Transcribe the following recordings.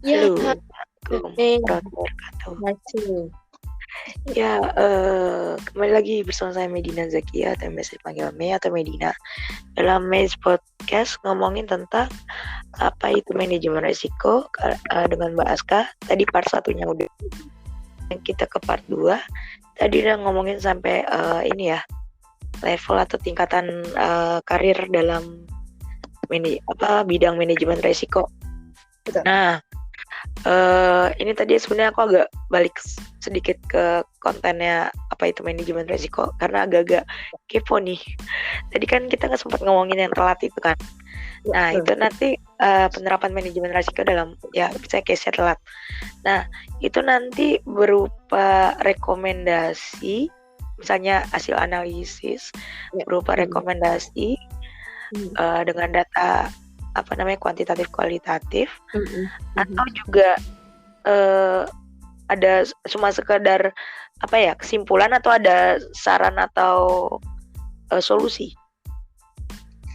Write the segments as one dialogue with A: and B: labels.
A: Ya,
B: Halo,
A: Kak.
B: Assalamualaikum
A: Mei,
B: warahmatullahi wabarakatuh.
A: Bacu.
B: Ya, kembali lagi bersama saya Medina Zakia atau yang biasa dipanggil Mei atau Medina. Dalam Mei's Podcast ngomongin tentang apa itu manajemen risiko dengan Mbak Aska. Tadi part satunya udah, kita ke part 2. Tadi udah ngomongin sampai ini ya, level atau tingkatan karir dalam bidang manajemen risiko.
A: Betul.
B: Nah, ini tadi sebenarnya aku agak balik sedikit ke kontennya apa itu manajemen risiko karena agak-agak kepo nih. Tadi kan kita nggak sempat ngomongin yang telat itu kan. Nah, itu nanti penerapan manajemen risiko dalam saya case-nya telat. Nah, itu nanti berupa rekomendasi, misalnya hasil analisis berupa rekomendasi dengan data kuantitatif kualitatif, atau juga ada cuma sekedar kesimpulan atau ada saran atau solusi.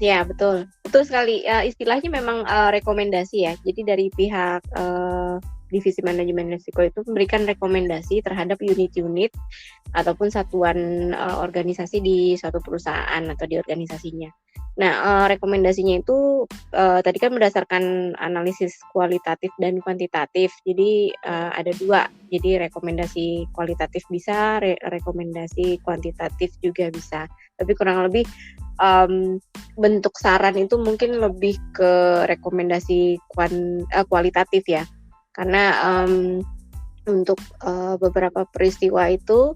A: Ya, betul sekali. Istilahnya memang rekomendasi ya. Jadi dari pihak divisi manajemen risiko itu memberikan rekomendasi terhadap unit-unit ataupun satuan organisasi di suatu perusahaan atau di organisasinya. Nah, rekomendasinya itu tadi kan berdasarkan analisis kualitatif dan kuantitatif. Jadi ada dua. Jadi rekomendasi kualitatif bisa, rekomendasi kuantitatif juga bisa. Tapi kurang lebih bentuk saran itu mungkin lebih ke rekomendasi kualitatif ya. Karena untuk beberapa peristiwa itu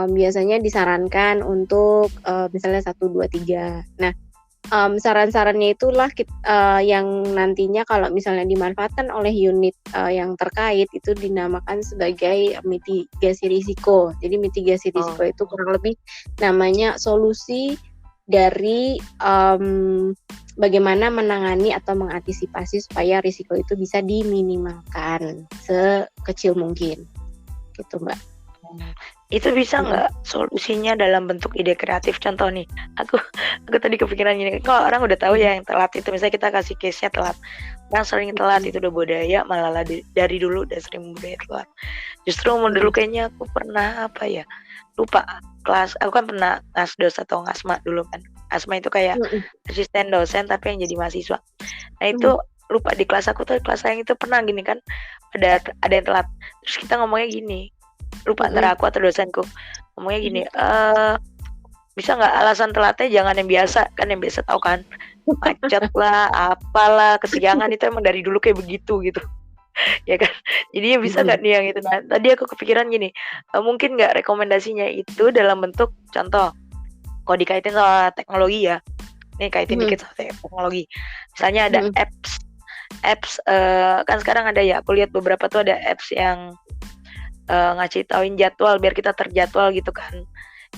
A: biasanya disarankan untuk misalnya 1, 2, 3. Nah, saran-sarannya itulah yang nantinya kalau misalnya dimanfaatkan oleh unit yang terkait itu dinamakan sebagai mitigasi risiko. Jadi mitigasi risiko itu kurang lebih namanya solusi dari bagaimana menangani atau mengantisipasi supaya risiko itu bisa diminimalkan sekecil mungkin, gitu Mbak.
B: Itu bisa nggak solusinya dalam bentuk ide kreatif? Contoh nih, aku tadi kepikiran gini, kalau orang udah tahu ya yang telat itu, misalnya kita kasih case-nya telat, orang sering telat itu udah budaya, malah dari dulu udah sering budaya telat. Justru dulu kayaknya aku pernah lupa kelas, aku kan pernah ngasdos atau ngasma dulu kan. Asma itu kayak asisten dosen tapi yang jadi mahasiswa. Nah itu lupa di kelas aku tuh, kelas yang itu pernah gini kan, ada yang telat. Terus kita ngomongnya gini, lupa antara aku atau dosenku, ngomongnya gini, bisa nggak alasan telatnya jangan yang biasa, kan yang biasa tahu kan, macet lah, apalah, kesiangan itu emang dari dulu kayak begitu gitu. Ya kan, jadinya bisa nggak nih yang itu. Nah, tadi aku kepikiran gini, mungkin nggak rekomendasinya itu dalam bentuk contoh, kalau dikaitin sama teknologi ya, nih kaitin dikit sama teknologi, misalnya ada apps kan sekarang ada ya, aku lihat beberapa tuh ada apps yang ngasih tauin jadwal biar kita terjadwal gitu kan,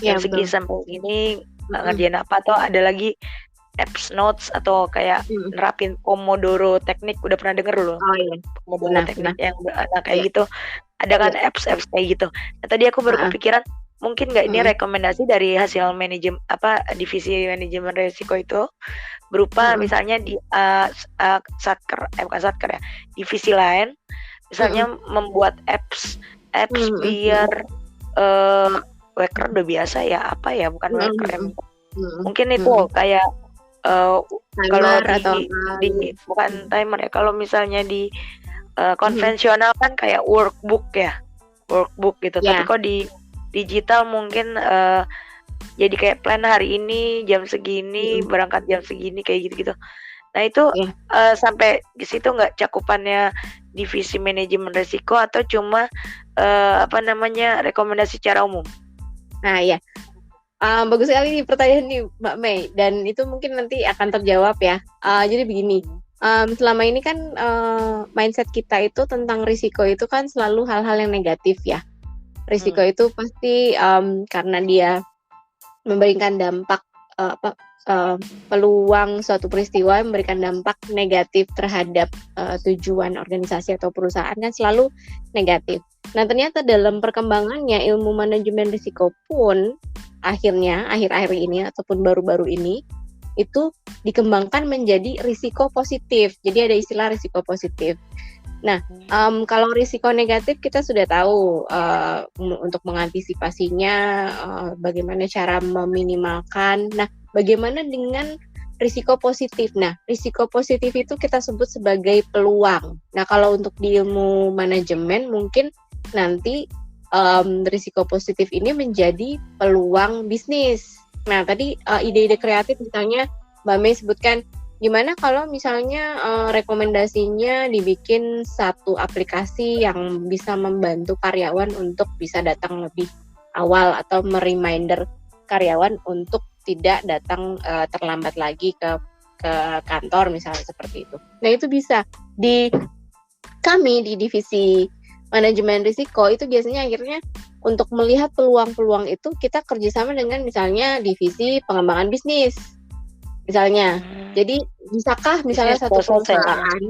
B: yang segi sampai gini ngerjain apa, atau ada lagi apps notes atau kayak nerapin Pomodoro teknik, udah pernah denger loh? Pomodoro teknik yang kayak gitu, ada kan apps kayak gitu. Nah, tadi aku baru kepikiran, mungkin nggak ini rekomendasi dari hasil divisi manajemen risiko itu berupa misalnya di bukan satker ya, divisi lain misalnya membuat apps biar Waker udah biasa ya, bukan Waker ya, mungkin itu kayak kalau di bukan timer ya, kalau misalnya di konvensional kan kayak workbook gitu, tapi kok di digital mungkin jadi kayak plan hari ini jam segini, berangkat jam segini, kayak gitu-gitu. Nah itu sampai di situ nggak cakupannya divisi manajemen risiko atau cuma rekomendasi secara umum?
A: Nah ya, bagus sekali nih pertanyaan nih Mbak Mei, dan itu mungkin nanti akan terjawab ya. Jadi begini, selama ini kan mindset kita itu tentang risiko itu kan selalu hal-hal yang negatif ya. Risiko itu pasti karena dia memberikan dampak peluang suatu peristiwa memberikan dampak negatif terhadap tujuan organisasi atau perusahaan kan selalu negatif. Nah, ternyata dalam perkembangannya ilmu manajemen risiko pun akhir-akhir ini ataupun baru-baru ini itu dikembangkan menjadi risiko positif. Jadi ada istilah risiko positif. Nah, kalau risiko negatif kita sudah tahu untuk mengantisipasinya, bagaimana cara meminimalkan. Nah, bagaimana dengan risiko positif? Nah, risiko positif itu kita sebut sebagai peluang. Nah, kalau untuk di ilmu manajemen mungkin nanti risiko positif ini menjadi peluang bisnis. Nah, tadi ide-ide kreatif misalnya Mbak Mei sebutkan, gimana kalau misalnya rekomendasinya dibikin satu aplikasi yang bisa membantu karyawan untuk bisa datang lebih awal atau mereminder karyawan untuk tidak datang terlambat lagi ke kantor misalnya seperti itu. Nah, itu bisa di kami di divisi manajemen risiko itu biasanya akhirnya untuk melihat peluang-peluang itu kita kerjasama dengan misalnya divisi pengembangan bisnis. Misalnya, jadi bisakah misalnya
B: Bisnis
A: satu
B: proses ya, Kak?
A: perusahaan,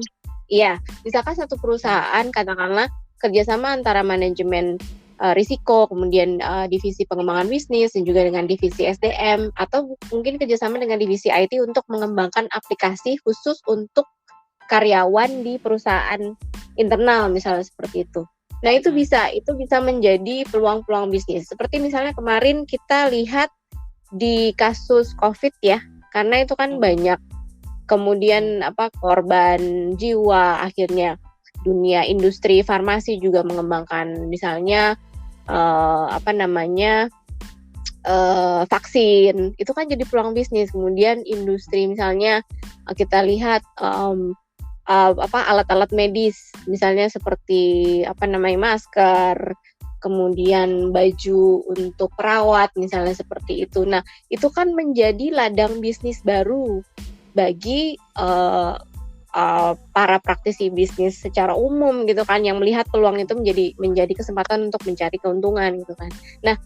A: iya, bisakah satu perusahaan katakanlah kerjasama antara manajemen risiko, kemudian divisi pengembangan bisnis dan juga dengan divisi SDM, atau mungkin kerjasama dengan divisi IT untuk mengembangkan aplikasi khusus untuk karyawan di perusahaan internal misalnya seperti itu. Nah, itu bisa menjadi peluang-peluang bisnis. Seperti misalnya kemarin kita lihat di kasus COVID ya. Karena itu kan banyak kemudian korban jiwa, akhirnya dunia industri farmasi juga mengembangkan misalnya vaksin, itu kan jadi peluang bisnis. Kemudian industri misalnya kita lihat alat-alat medis misalnya seperti masker, kemudian baju untuk perawat misalnya seperti itu. Nah, itu kan menjadi ladang bisnis baru bagi para praktisi bisnis secara umum gitu kan, yang melihat peluang itu menjadi kesempatan untuk mencari keuntungan gitu kan. Nah,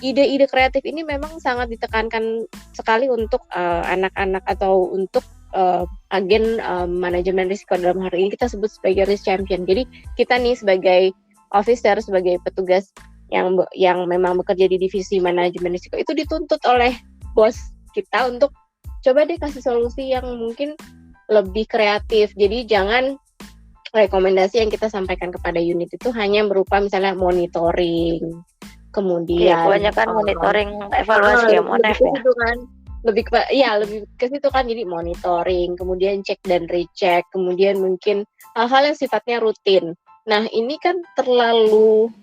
A: ide-ide kreatif ini memang sangat ditekankan sekali untuk anak-anak atau untuk agen manajemen risiko. Dalam hari ini kita sebut sebagai risk champion. Jadi kita nih sebagai officer, sebagai petugas yang memang bekerja di divisi manajemen risiko itu dituntut oleh bos kita untuk coba deh kasih solusi yang mungkin lebih kreatif. Jadi jangan rekomendasi yang kita sampaikan kepada unit itu hanya berupa misalnya monitoring, kemudian
B: kebanyakan monitoring evaluasi ya, monef ya.
A: Itu kan lebih ke situ kan, jadi monitoring, kemudian cek dan recheck, kemudian mungkin hal-hal yang sifatnya rutin. Nah, ini kan terlalu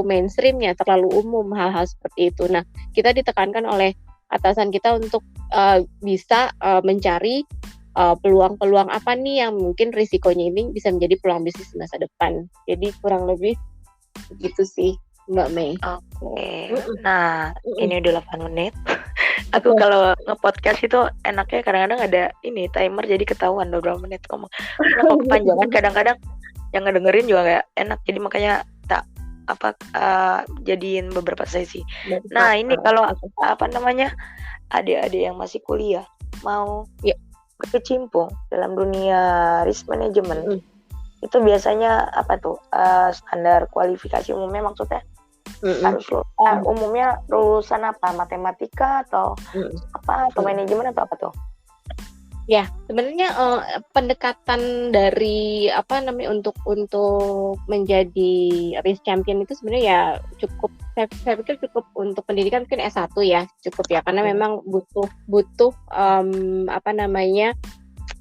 A: mainstream ya, terlalu umum hal-hal seperti itu. Nah, kita ditekankan oleh atasan kita untuk bisa mencari peluang-peluang apa nih yang mungkin risikonya ini bisa menjadi peluang bisnis di masa depan. Jadi kurang lebih begitu sih, Mbak Mei.
B: Oke. Nah, ini udah 8 menit. Aku kalau nge-podcast itu enaknya kadang-kadang ada ini timer, jadi ketahuan udah berapa menit ngomong. Karena kalau kepanjangan kadang-kadang yang ngedengerin juga gak enak, jadi makanya tak jadiin beberapa sesi. Nah, ini kalau adik-adik yang masih kuliah mau berkecimpung dalam dunia risk management, itu biasanya apa tuh standar kualifikasi umumnya, maksudnya harus umumnya lulusan apa, matematika atau atau manajemen atau apa tuh?
A: Ya, sebenarnya pendekatan dari untuk menjadi risk champion itu sebenarnya ya cukup, saya pikir cukup untuk pendidikan mungkin S1 ya, cukup ya, karena memang butuh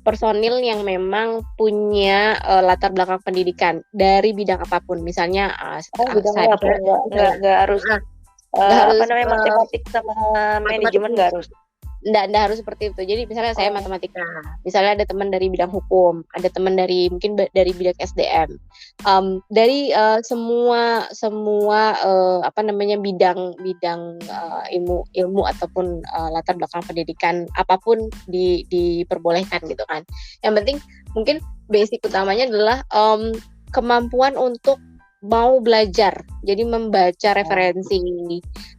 A: personil yang memang punya latar belakang pendidikan dari bidang apapun, misalnya
B: nggak harus matematik sama manajemen, nggak harus.
A: Nggak harus seperti itu. Jadi misalnya saya matematika, misalnya ada teman dari bidang hukum, ada teman dari mungkin dari bidang SDM, dari semua bidang ilmu ataupun latar belakang pendidikan apapun diperbolehkan gitu kan. Yang penting mungkin basic utamanya adalah kemampuan untuk mau belajar, jadi membaca referensi.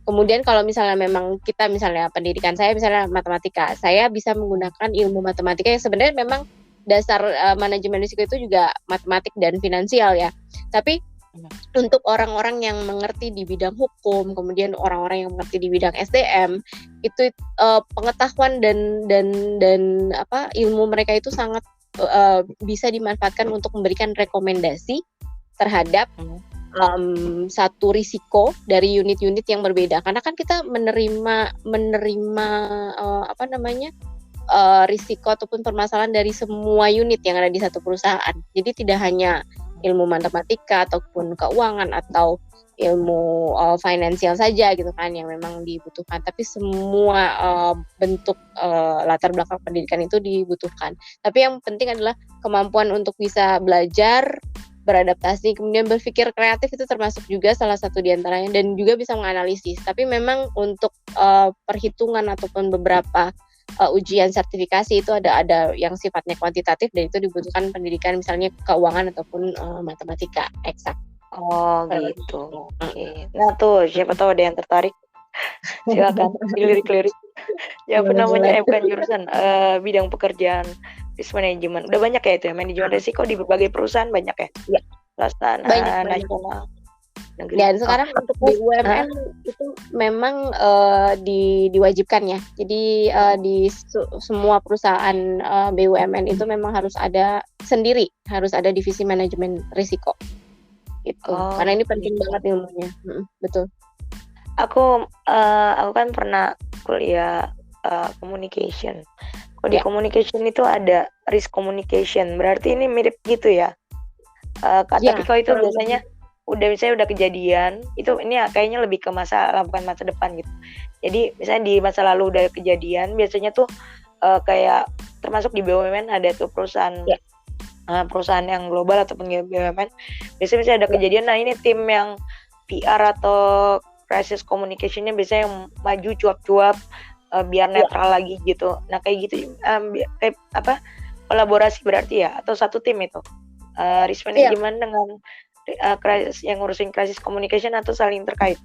A: Kemudian kalau misalnya memang kita misalnya pendidikan saya misalnya matematika, saya bisa menggunakan ilmu matematika yang sebenarnya memang dasar manajemen risiko itu juga matematik dan finansial ya. Tapi untuk orang-orang yang mengerti di bidang hukum, kemudian orang-orang yang mengerti di bidang SDM, itu pengetahuan dan ilmu mereka itu sangat bisa dimanfaatkan untuk memberikan rekomendasi terhadap satu risiko dari unit-unit yang berbeda. Karena kan kita menerima risiko ataupun permasalahan dari semua unit yang ada di satu perusahaan. Jadi tidak hanya ilmu matematika ataupun keuangan atau ilmu finansial saja gitu kan yang memang dibutuhkan, tapi semua bentuk latar belakang pendidikan itu dibutuhkan. Tapi yang penting adalah kemampuan untuk bisa belajar, beradaptasi, kemudian berpikir kreatif itu termasuk juga salah satu diantaranya, dan juga bisa menganalisis. Tapi memang untuk perhitungan ataupun beberapa ujian sertifikasi itu ada yang sifatnya kuantitatif, dan itu dibutuhkan pendidikan misalnya keuangan ataupun matematika eksak.
B: Oh gitu. Oke. Nah tuh siapa tahu ada yang tertarik. Silakan dilirik-lirik. Ya apa namanya bukan jurusan bidang pekerjaan risk management. Udah banyak ya itu ya, manajemen risiko di berbagai perusahaan banyak ya.
A: Iya.
B: Swasta, nasional, negeri.
A: Dan sekarang untuk BUMN itu memang diwajibkan ya. Jadi di semua perusahaan BUMN itu memang harus ada sendiri, harus ada divisi manajemen risiko. Gitu. Karena ini penting banget ilmunya. Betul.
B: Aku kan pernah kuliah communication. Di communication itu ada risk communication, berarti ini mirip gitu ya. Tapi kalau itu biasanya udah kejadian, itu ini kayaknya lebih ke bukan masa depan gitu. Jadi misalnya di masa lalu udah kejadian, biasanya tuh kayak termasuk di BUMN ada tuh perusahaan yang global ataupun BUMN, biasanya ada kejadian. Nah ini tim yang PR atau crisis communication-nya biasanya yang maju cuap-cuap biar netral lagi gitu. Nah kayak gitu kayak apa kolaborasi berarti ya, atau satu tim itu risk management dengan yang ngurusin crisis communication, atau saling terkait?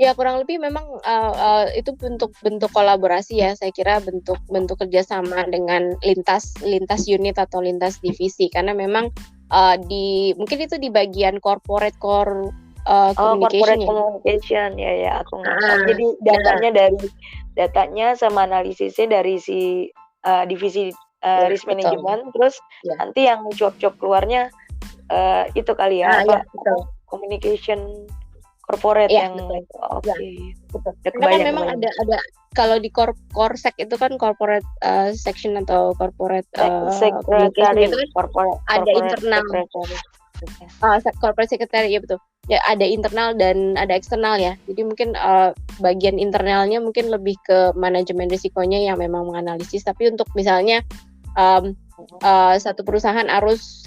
A: Ya kurang lebih memang itu bentuk kolaborasi ya, saya kira bentuk kerjasama dengan lintas unit atau lintas divisi, karena memang mungkin itu di bagian corporate
B: communication ya aku nggak. Jadi datanya sama analisisnya dari si divisi risk management, terus nanti yang cuap-cuap keluarnya itu kali ya, communication corporate yang
A: betul. Karena kan memang ada kalau di Korsek itu kan corporate section atau corporate
B: secretary,
A: itu kan ada internal corporate secretary, ya betul. Ya ada internal dan ada eksternal ya. Jadi mungkin bagian internalnya mungkin lebih ke manajemen risikonya yang memang menganalisis. Tapi untuk misalnya satu perusahaan harus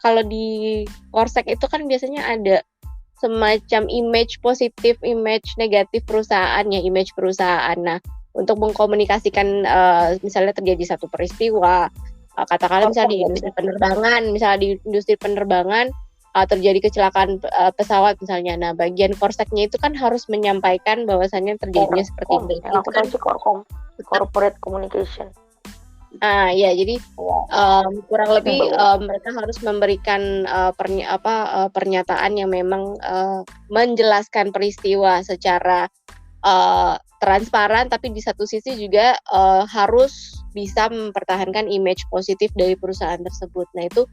A: kalau di Korsek itu kan biasanya ada semacam image positif, image negatif perusahaannya, image perusahaan. Nah, untuk mengkomunikasikan misalnya terjadi satu peristiwa, katakanlah misalnya di industri penerbangan terjadi kecelakaan pesawat misalnya. Nah, bagian korseknya itu kan harus menyampaikan bahwasannya terjadinya seperti itu.
B: Itu kan corporate communication.
A: Ya, jadi kurang lebih mereka harus memberikan pernyataan yang memang menjelaskan peristiwa secara transparan, tapi di satu sisi juga harus bisa mempertahankan image positif dari perusahaan tersebut. Nah, itu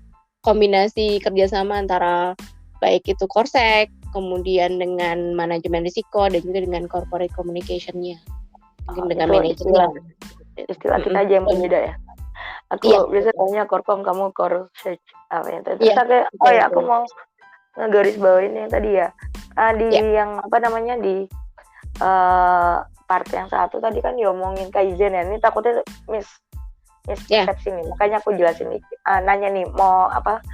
A: kombinasi kerjasama antara baik itu Korsek, kemudian dengan manajemen risiko, dan juga dengan corporate communication-nya, mungkin dengan manajemen.
B: Istilah kita aja yang berbeda ya. Aku biasa tanya korkom, kamu korsearch apa yang tadi. Terus aku mau ngegaris bawain yang tadi ya. Yang apa namanya di part yang satu tadi kan diomongin Kaizen ya. Ini takutnya mispersepsi nih. Makanya aku jelasin nanya nih mau apa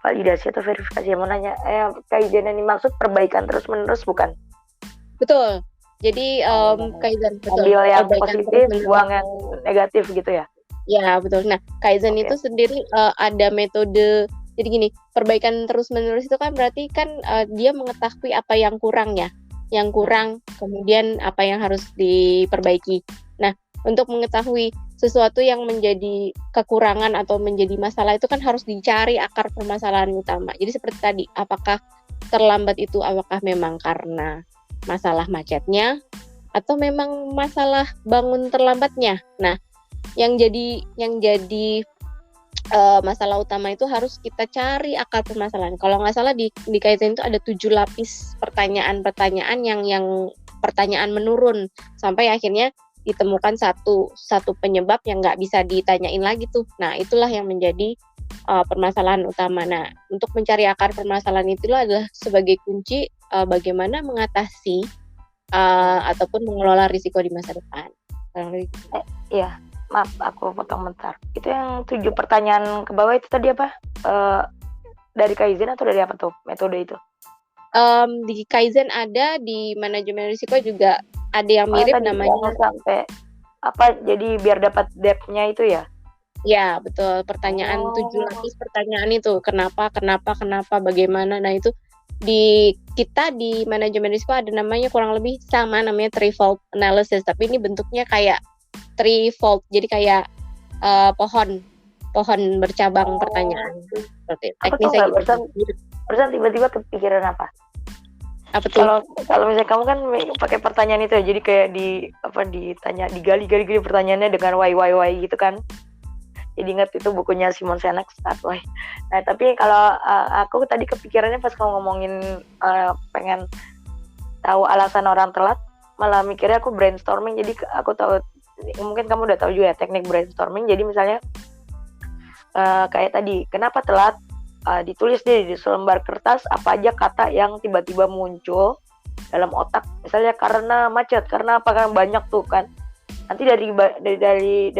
B: validasi atau verifikasi, mau nanya Kaizen ini maksud perbaikan terus-menerus bukan?
A: Betul. Jadi Kaizen
B: ambil yang positif, buang yang negatif gitu ya?
A: Ya betul. Nah, Kaizen itu sendiri ada metode. Jadi gini, perbaikan terus-menerus itu kan berarti kan dia mengetahui apa yang kurang ya, kemudian apa yang harus diperbaiki. Nah, untuk mengetahui sesuatu yang menjadi kekurangan atau menjadi masalah itu kan harus dicari akar permasalahan utama. Jadi seperti tadi, apakah terlambat itu apakah memang karena masalah macetnya atau memang masalah bangun terlambatnya. Nah, yang jadi masalah utama itu harus kita cari akar permasalahan. Kalau nggak salah di Kaizen itu ada 7 lapis pertanyaan-pertanyaan yang pertanyaan menurun sampai akhirnya ditemukan satu penyebab yang nggak bisa ditanyain lagi tuh. Nah, itulah yang menjadi permasalahan utama. Nah, untuk mencari akar permasalahan itulah adalah sebagai kunci bagaimana mengatasi ataupun mengelola risiko di masa depan.
B: Iya, maaf aku potong bentar. Itu yang 7 pertanyaan ke bawah itu tadi apa? Dari Kaizen atau dari apa tuh metode itu?
A: Di Kaizen ada, di manajemen risiko juga ada yang mirip namanya.
B: Sampai apa? Jadi biar dapat depth-nya itu ya?
A: Ya, betul. Pertanyaan 7 lapis pertanyaan itu. Kenapa, bagaimana. Nah, itu di manajemen risiko ada namanya kurang lebih sama, namanya threefold analysis. Tapi ini bentuknya kayak threefold. Jadi kayak pohon bercabang pertanyaan. Seperti teknisnya gitu.
B: Barusan tiba-tiba kepikiran apa?
A: Apa tuh?
B: Kalau misalnya kamu kan pakai pertanyaan itu ya, jadi kayak ditanya, digali pertanyaannya dengan why gitu kan. Jadi ingat itu bukunya Simon Sinek, Start Why. Nah, tapi kalau aku tadi kepikirannya pas kamu ngomongin pengen tahu alasan orang telat, malah mikirnya aku brainstorming. Jadi aku tahu, mungkin kamu udah tahu juga ya teknik brainstorming. Jadi misalnya kayak tadi, kenapa telat? Ditulis deh di selembar kertas apa aja kata yang tiba-tiba muncul dalam otak. Misalnya karena macet, karena apa, kan banyak tuh kan. Nanti dari